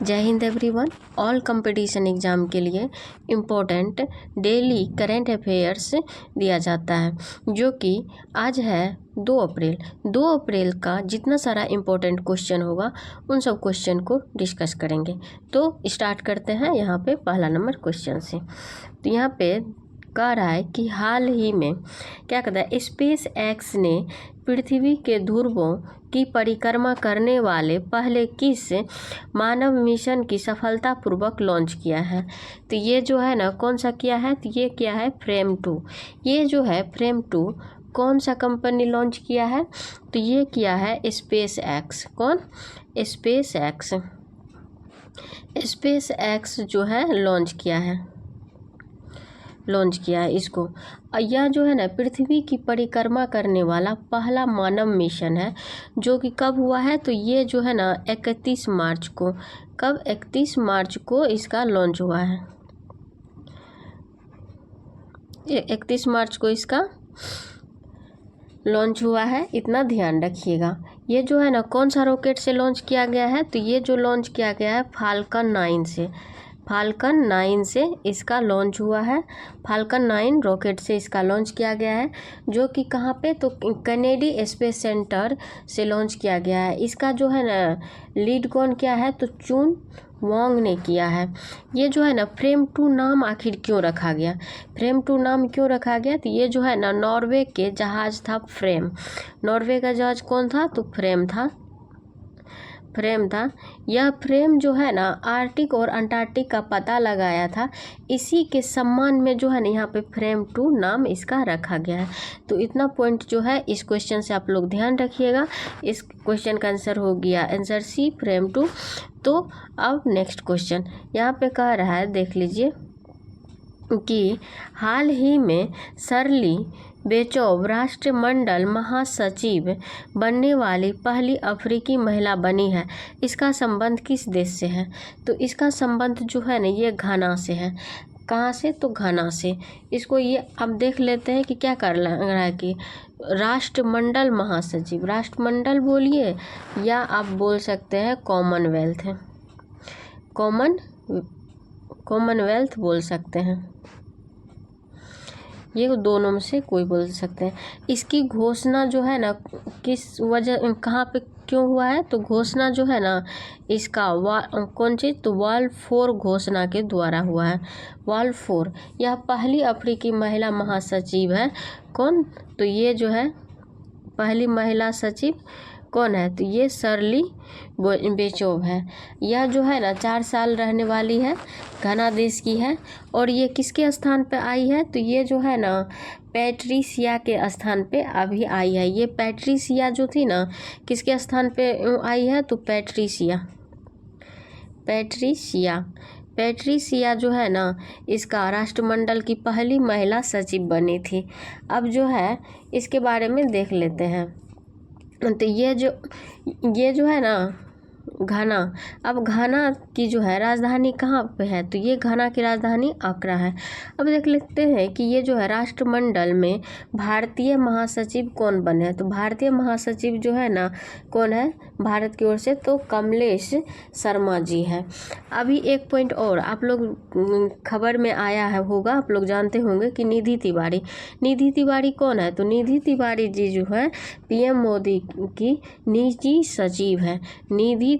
जय Hind everyone. All competition exam के लिए इम्पोर्टेंट डेली करेंट अफेयर्स दिया जाता है, जो कि आज है 2 अप्रैल। 2 अप्रैल का जितना सारा इम्पोर्टेंट क्वेश्चन होगा उन सब क्वेश्चन को डिस्कस करेंगे। तो स्टार्ट करते हैं यहाँ पे पहला नंबर क्वेश्चन से। तो यहाँ पे कह रहा है कि हाल ही में क्या कहता है, स्पेस एक्स ने पृथ्वी के ध्रुवों की परिक्रमा करने वाले पहले किस मानव मिशन की सफलतापूर्वक लॉन्च किया है। तो ये जो है ना कौन सा किया है, तो ये किया है फ्रेम 2। ये जो है फ्रेम 2 कौन सा कंपनी लॉन्च किया है, तो ये किया है स्पेस एक्स। कौन? Space x. स्पेस एक्स जो है लॉन्च किया है इसको। यह जो है ना पृथ्वी की परिक्रमा करने वाला पहला मानव मिशन है, जो कि कब हुआ है, तो ये जो है ना 31 मार्च को। कब? 31 मार्च को इसका लॉन्च हुआ है। 31 मार्च को इसका लॉन्च हुआ है, इतना ध्यान रखिएगा। ये जो है ना कौन सा रॉकेट से लॉन्च किया गया है, तो ये जो लॉन्च किया गया है फाल्कन 9 से। फाल्कन 9 से इसका लॉन्च हुआ है। फाल्कन 9 रॉकेट से इसका लॉन्च किया गया है, जो कि कहाँ पे, तो कैनेडी स्पेस सेंटर से लॉन्च किया गया है। इसका जो है ना लीड कौन किया है, तो चुन वांग ने किया है। ये जो है ना फ्रेम 2 नाम आखिर क्यों रखा गया? फ्रेम 2 नाम क्यों रखा गया, तो ये जो है ना नॉर्वे के जहाज़ था फ्रेम। नॉर्वे का जहाज़ कौन था, तो फ्रेम था। यह फ्रेम जो है ना आर्कटिक और अंटार्कटिक का पता लगाया था। इसी के सम्मान में जो है ना यहाँ पे फ्रेम 2 नाम इसका रखा गया है। तो इतना पॉइंट जो है इस क्वेश्चन से आप लोग ध्यान रखिएगा। इस क्वेश्चन का आंसर हो गया आंसर सी, फ्रेम 2। तो अब नेक्स्ट क्वेश्चन यहाँ पे कह रहा है, देख लीजिए कि हाल ही में शर्ली बेचौब राष्ट्रमंडल महासचिव बनने वाली पहली अफ्रीकी महिला बनी है। इसका संबंध किस देश से है, तो इसका संबंध जो है ना ये घाना से है। कहाँ से, तो घाना से। इसको ये अब देख लेते हैं कि क्या कर रहा है कि राष्ट्रमंडल महासचिव, राष्ट्रमंडल बोलिए या आप बोल सकते हैं कॉमनवेल्थ है, कॉमनवेल्थ बोल सकते हैं। ये दोनों में से कोई बोल सकते हैं। इसकी घोषणा जो है ना किस वजह, कहाँ पे, क्यों हुआ है, तो घोषणा जो है ना इसका कौन चीज़, तो वर्ल्ड 4 घोषणा के द्वारा हुआ है। वर्ल्ड 4 यह पहली अफ्रीकी महिला महासचिव है। कौन? तो ये जो है पहली महिला सचिव कौन है, तो ये शर्ली बेचौब है। यह जो है ना 4 साल रहने वाली है, घाना देश की है। और ये किसके स्थान पे आई है, तो ये जो है ना पैट्रिसिया के स्थान पे अभी आई है। ये पैट्रिसिया जो थी ना किसके स्थान पे आई है, तो पैट्रिसिया जो है ना इसका राष्ट्रमंडल की पहली महिला सचिव बनी थी। अब जो है इसके बारे में देख लेते हैं। तो ये जो है ना घाना, अब घाना की जो है राजधानी कहाँ पे है, तो ये घाना की राजधानी अक्रा है। अब देख लेते हैं कि ये जो है राष्ट्रमंडल में भारतीय महासचिव कौन बने हैं, तो भारतीय महासचिव जो है ना कौन है भारत की ओर से, तो कमलेश शर्मा जी है। अभी एक पॉइंट और आप लोग खबर में आया है होगा, आप लोग जानते होंगे कि निधि तिवारी कौन है, तो निधि तिवारी जी जो है पीएम मोदी की निजी सचिव है। निधि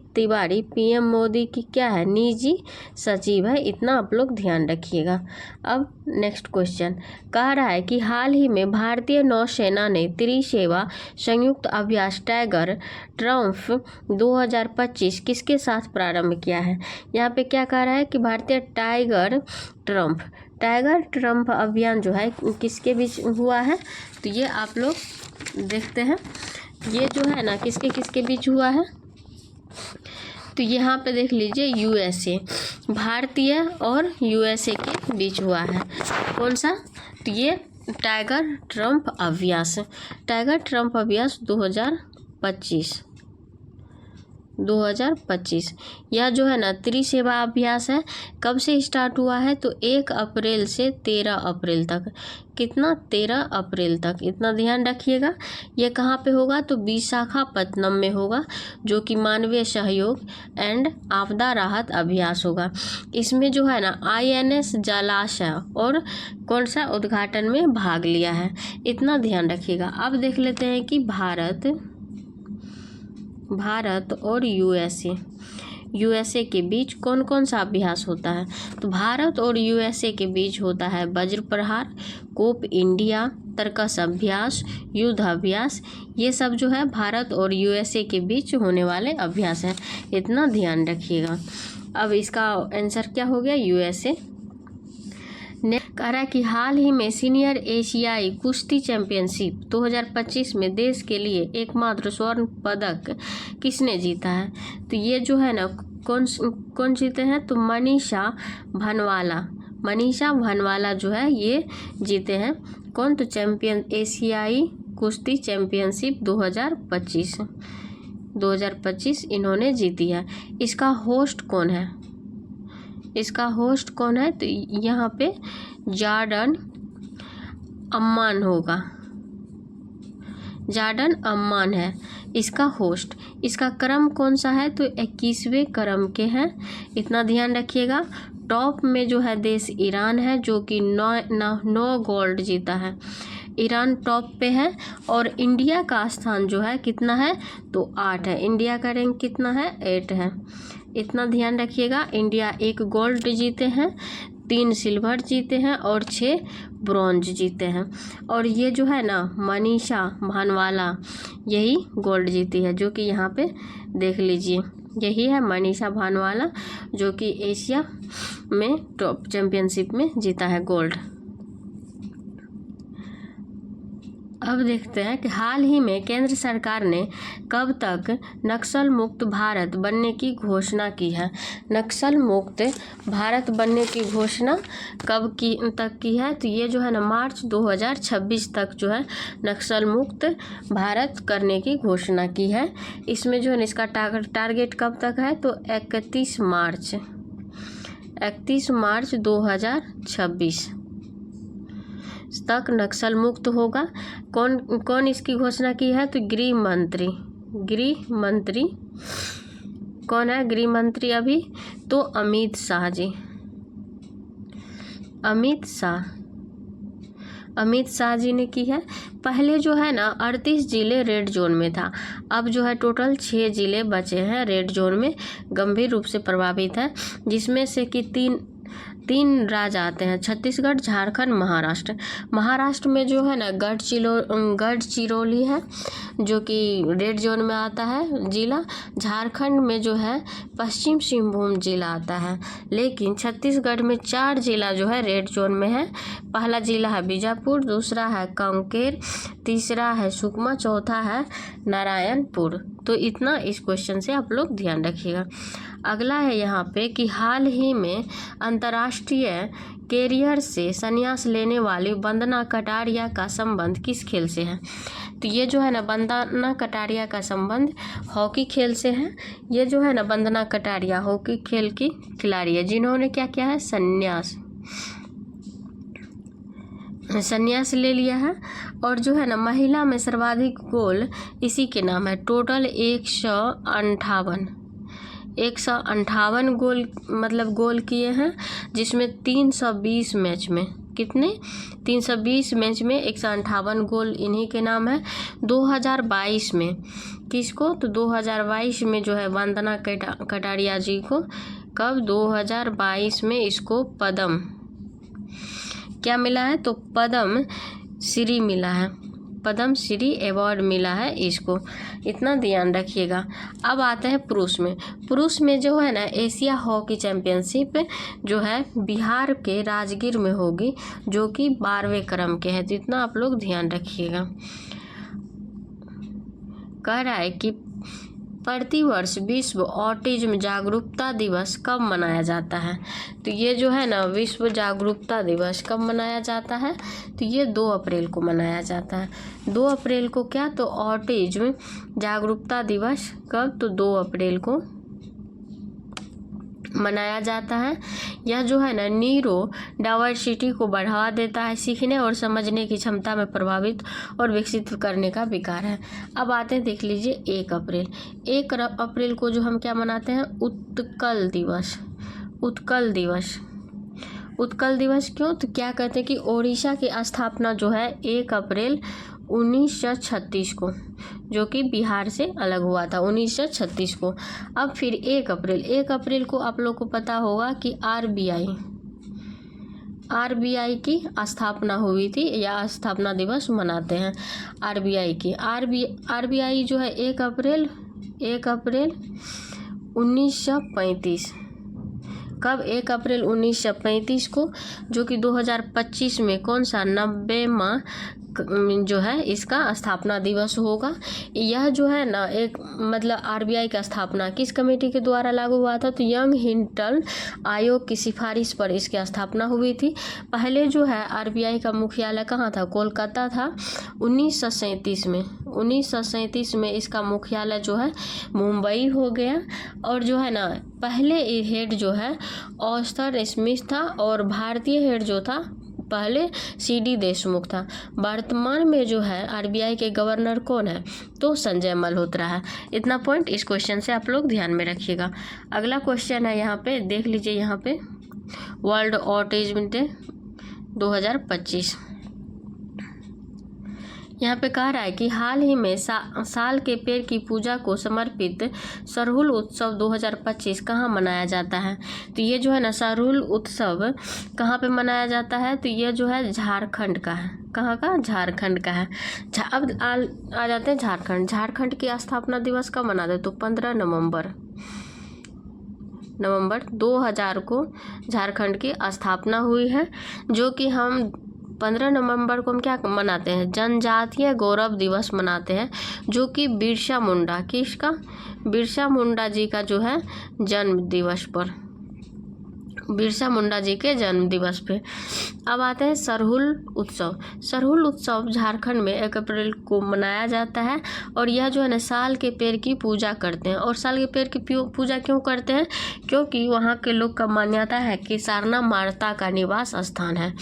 तिवारी पीएम मोदी की क्या है, निजी सचिव है। इतना आप लोग ध्यान रखिएगा। अब नेक्स्ट क्वेश्चन कह रहा है कि हाल ही में भारतीय नौसेना ने त्रिसेवा संयुक्त अभ्यास टाइगर ट्रम्प 2025 किसके साथ प्रारंभ किया है। यहाँ पे क्या कह रहा है कि भारतीय टाइगर ट्रम्प अभियान जो है किसके बीच हुआ है, तो ये आप लोग देखते हैं। ये जो है ना किसके बीच हुआ है, तो यहाँ पे देख लीजिए यूएसए, भारतीय और यूएसए के बीच हुआ है। कौन सा, तो ये टाइगर ट्रम्प अभ्यास 2025। 2025। यह जो है ना त्रिसेवा अभ्यास है, कब से स्टार्ट हुआ है तो 1 अप्रैल से 13 अप्रैल तक। कितना? 13 अप्रैल तक, इतना ध्यान रखिएगा। ये कहाँ पे होगा तो विशाखापत्तनम में होगा, जो कि मानवीय सहयोग एंड आपदा राहत अभ्यास होगा। इसमें जो है ना INS जलाशय और कौन सा उद्घाटन में भाग लिया है, इतना ध्यान रखिएगा। अब देख लेते हैं कि भारत और यूएसए के बीच कौन कौन सा अभ्यास होता है। तो भारत और यूएसए के बीच होता है वज्र प्रहार, कोप इंडिया, तर्कस अभ्यास, युद्ध अभ्यास। ये सब जो है भारत और यूएसए के बीच होने वाले अभ्यास हैं, इतना ध्यान रखिएगा। अब इसका आंसर क्या हो गया? यूएसए। कह रहा है कि हाल ही में सीनियर एशियाई कुश्ती चैंपियनशिप 2025 में देश के लिए एकमात्र स्वर्ण पदक किसने जीता है। तो ये जो है ना कौन जीते हैं तो मनीषा भनवाला जो है ये जीते हैं। कौन? तो एशियाई कुश्ती चैंपियनशिप 2025 इन्होंने जीती है। इसका होस्ट कौन है तो यहाँ पे जॉर्डन अम्मान है इसका होस्ट। इसका क्रम कौन सा है तो 21वें क्रम के हैं, इतना ध्यान रखिएगा। टॉप में जो है देश ईरान है, जो कि 9 गोल्ड जीता है। ईरान टॉप पे है। और इंडिया का स्थान जो है कितना है तो 8 है। इंडिया का रैंक कितना है? 8 है, इतना ध्यान रखिएगा। इंडिया 1 गोल्ड जीते हैं, 3 सिल्वर जीते हैं और 6 ब्रॉन्ज जीते हैं। और ये जो है ना मनीषा भानवाला यही गोल्ड जीती है, जो कि यहाँ पे देख लीजिए, यही है मनीषा भानवाला, जो कि एशिया में टॉप चैंपियनशिप में जीता है गोल्ड। अब देखते हैं कि हाल ही में केंद्र सरकार ने कब तक नक्सल मुक्त भारत बनने की घोषणा की है। नक्सल मुक्त भारत बनने की घोषणा कब तक की है तो ये जो है ना मार्च 2026 तक जो है नक्सल मुक्त भारत करने की घोषणा की है। इसमें जो है इसका टारगेट कब तक है तो 31 मार्च 2026 तक नक्सल मुक्त होगा। कौन इसकी घोषणा की है तो गृह मंत्री कौन है? गृह मंत्री अभी तो अमित शाह जी ने की है। पहले जो है ना 38 जिले रेड जोन में था, अब जो है टोटल 6 जिले बचे हैं रेड जोन में गंभीर रूप से प्रभावित है, जिसमें से कि तीन राज्य आते हैं, छत्तीसगढ़, झारखंड, महाराष्ट्र में जो है ना गढ़चिरौली है जो कि रेड जोन में आता है जिला। झारखंड में जो है पश्चिम सिंहभूम जिला आता है। लेकिन छत्तीसगढ़ में 4 जिला जो है रेड जोन में है। पहला जिला है बीजापुर, दूसरा है कांकेर, तीसरा है सुकमा, चौथा है नारायणपुर। तो इतना इस क्वेश्चन से आप लोग ध्यान रखिएगा। अगला है यहाँ पे कि हाल ही में अंतर्राष्ट्रीय कैरियर से संन्यास लेने वाली वंदना कटारिया का संबंध किस खेल से है। तो ये जो है ना वंदना कटारिया का संबंध हॉकी खेल से है। ये जो है ना वंदना कटारिया हॉकी खेल की खिलाड़ी है, जिन्होंने क्या किया है संन्यास ले लिया है। और जो है ना महिला में सर्वाधिक गोल इसी के नाम है। टोटल 158 गोल गोल किए हैं, जिसमें 320 मैच में 320 मैच में 158 गोल इन्हीं के नाम है। 2022 में किसको तो 2022 में जो है वंदना कटारिया जी को कब 2022 में इसको पद्म क्या मिला है तो पद्म श्री मिला है, पद्म श्री अवार्ड मिला है इसको, इतना ध्यान रखिएगा। अब आता है पुरुष में जो है ना एशिया हॉकी चैंपियनशिप जो है बिहार के राजगीर में होगी, जो कि 12वें क्रम के है, तो इतना आप लोग ध्यान रखिएगा। कह रहा है कि प्रतिवर्ष विश्व ऑटिज्म जागरूकता दिवस कब मनाया जाता है? तो ये जो है ना विश्व जागरूकता दिवस कब मनाया जाता है? तो ये 2 अप्रैल को मनाया जाता है। 2 अप्रैल को क्या? तो ऑटिज्म जागरूकता दिवस कब? तो 2 अप्रैल को मनाया जाता है। यह जो है ना न्यूरो डाइवर्सिटी को बढ़ावा देता है, सीखने और समझने की क्षमता में प्रभावित और विकसित करने का विकार है। अब आते हैं, देख लीजिए 1 अप्रैल। 1 अप्रैल को जो हम क्या मनाते हैं? उत्कल दिवस। उत्कल दिवस। उत्कल दिवस क्यों? तो क्या कहते हैं कि ओडिशा की स्थापना जो है 1 अप्रैल 1936 को, जो कि बिहार से अलग हुआ था 1936 को। अब फिर 1 अप्रैल को आप लोग को पता होगा कि आरबीआई की स्थापना हुई थी, या स्थापना दिवस मनाते हैं आरबीआई की। आरबीआई जो है 1 अप्रैल 1935। कब? 1 अप्रैल 1935 को, जो कि 2025 में कौन सा 90वां जो है इसका स्थापना दिवस होगा। यह जो है ना एक मतलब आरबीआई का स्थापना किस कमेटी के द्वारा लागू हुआ था? तो यंग हिंटन आयोग की सिफारिश पर इसकी स्थापना हुई थी। पहले जो है आरबीआई का मुख्यालय कहाँ था? कोलकाता था। 1937 में इसका मुख्यालय जो है मुंबई हो गया। और जो है ना पहले हेड जो है ऑस्टर स्मिथ था, और भारतीय हेड जो था पहले सीडी देशमुख था। वर्तमान में जो है आरबीआई के गवर्नर कौन है? तो संजय मल्होत्रा है। इतना पॉइंट इस क्वेश्चन से आप लोग ध्यान में रखिएगा। अगला क्वेश्चन है, यहाँ पे देख लीजिए, यहाँ पे वर्ल्ड ऑटिज्म डे 2025। यहाँ पे कह रहा है कि हाल ही में साल के पेड़ की पूजा को समर्पित सरहुल उत्सव 2025 कहाँ मनाया जाता है? तो ये जो है ना सरहुल उत्सव कहाँ पे मनाया जाता है? तो ये जो है झारखंड का है। कहाँ का? झारखंड का है। अब आ जाते हैं झारखंड। झारखंड की स्थापना दिवस कब मनाते हैं? तो 15 नवंबर 2000 को झारखंड की स्थापना हुई है, जो कि हम 15 नवंबर को हम क्या मनाते हैं? जनजातीय गौरव दिवस मनाते हैं, जो कि बिरसा मुंडा, किसका? बिरसा मुंडा जी का जो है जन्म दिवस पर, बिरसा मुंडा जी के जन्म दिवस पे। अब आते हैं सरहुल उत्सव। सरहुल उत्सव झारखंड में 1 अप्रैल को मनाया जाता है, और यह जो है ना साल के पेड़ की पूजा करते हैं। और साल के पेड़ की पूजा क्यों करते हैं? क्योंकि वहाँ के लोग का मान्यता है कि सारना माता का निवास स्थान है।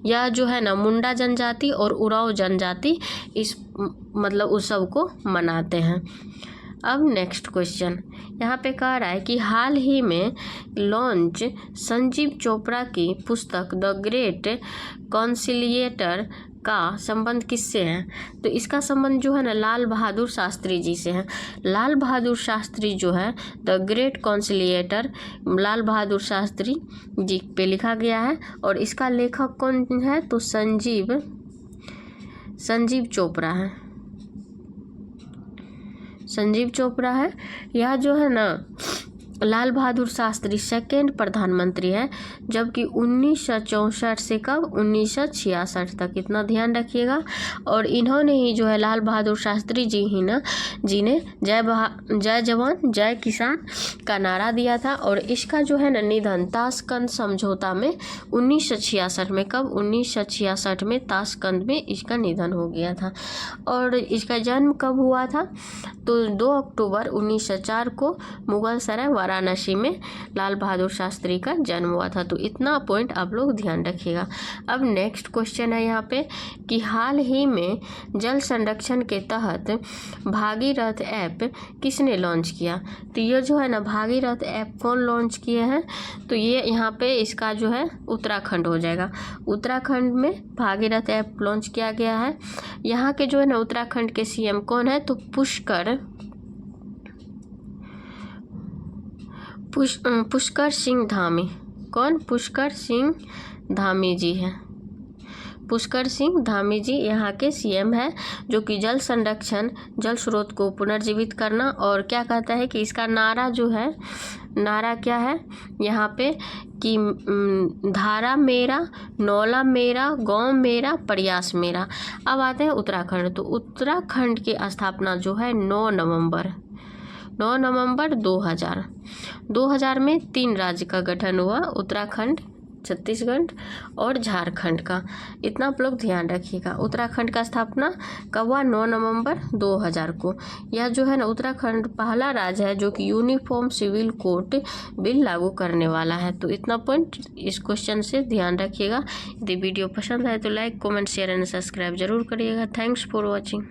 यह जो है ना मुंडा जनजाति और उरांव जनजाति इस मतलब उत्सव को मनाते हैं। अब नेक्स्ट क्वेश्चन यहाँ पे कह रहा है कि हाल ही में लॉन्च संजीव चोपड़ा की पुस्तक द ग्रेट कॉन्सिलिएटर का संबंध किससे है? तो इसका संबंध जो है ना लाल बहादुर शास्त्री जी से है। लाल बहादुर शास्त्री जो है the great conciliator Lal Bahadur Shastri ji पे लिखा गया है। और इसका लेखक कौन है? तो संजीव चोपड़ा है। संजीव चोपड़ा है। यह जो है ना लाल बहादुर शास्त्री सेकेंड प्रधानमंत्री है, जबकि 1964 से कब? 1966 तक। इतना ध्यान रखिएगा। और इन्होंने ही जो है लाल बहादुर शास्त्री जी ने जय जवान जय किसान का नारा दिया था। और इसका जो है ना निधन ताशकंद समझौता में 1966 में, कब? 1966 में ताशकंद में इसका निधन हो गया था। और इसका जन्म कब हुआ था? तो 2 अक्टूबर 1904 को मुगल सराय वाराणसी में लाल बहादुर शास्त्री का जन्म हुआ था। तो इतना पॉइंट आप लोग ध्यान रखिएगा। अब नेक्स्ट क्वेश्चन है यहाँ पे कि हाल ही में जल संरक्षण के तहत भागीरथ ऐप किसने लॉन्च किया? तो ये जो है ना भागीरथ ऐप कौन लॉन्च किए हैं? तो ये यहाँ पे इसका जो है उत्तराखंड हो जाएगा। उत्तराखंड में भागीरथ ऐप लॉन्च किया गया है। यहाँ के जो है ना उत्तराखंड के सीएम कौन है? तो पुष्कर सिंह धामी। कौन? पुष्कर सिंह धामी जी हैं। पुष्कर सिंह धामी जी यहाँ के सीएम है, जो कि जल संरक्षण, जल स्रोत को पुनर्जीवित करना, और क्या कहता है कि इसका नारा जो है, नारा क्या है यहाँ पे कि धारा मेरा, नौला मेरा, गांव मेरा, प्रयास मेरा। अब आते हैं उत्तराखंड। तो उत्तराखंड की स्थापना जो है 9 नवंबर 9 नवंबर 2000। 2000 में 3 राज्य का गठन हुआ, उत्तराखंड, छत्तीसगढ़ और झारखंड का। इतना आप लोग ध्यान रखिएगा। उत्तराखंड का स्थापना कब हुआ? 9 नवंबर 2000 को। यह जो है ना उत्तराखंड पहला राज्य है जो कि यूनिफॉर्म सिविल कोड बिल लागू करने वाला है। तो इतना पॉइंट इस क्वेश्चन से ध्यान रखिएगा। यदि वीडियो पसंद आए तो like, comment, share and subscribe जरूर करिएगा। Thanks for watching.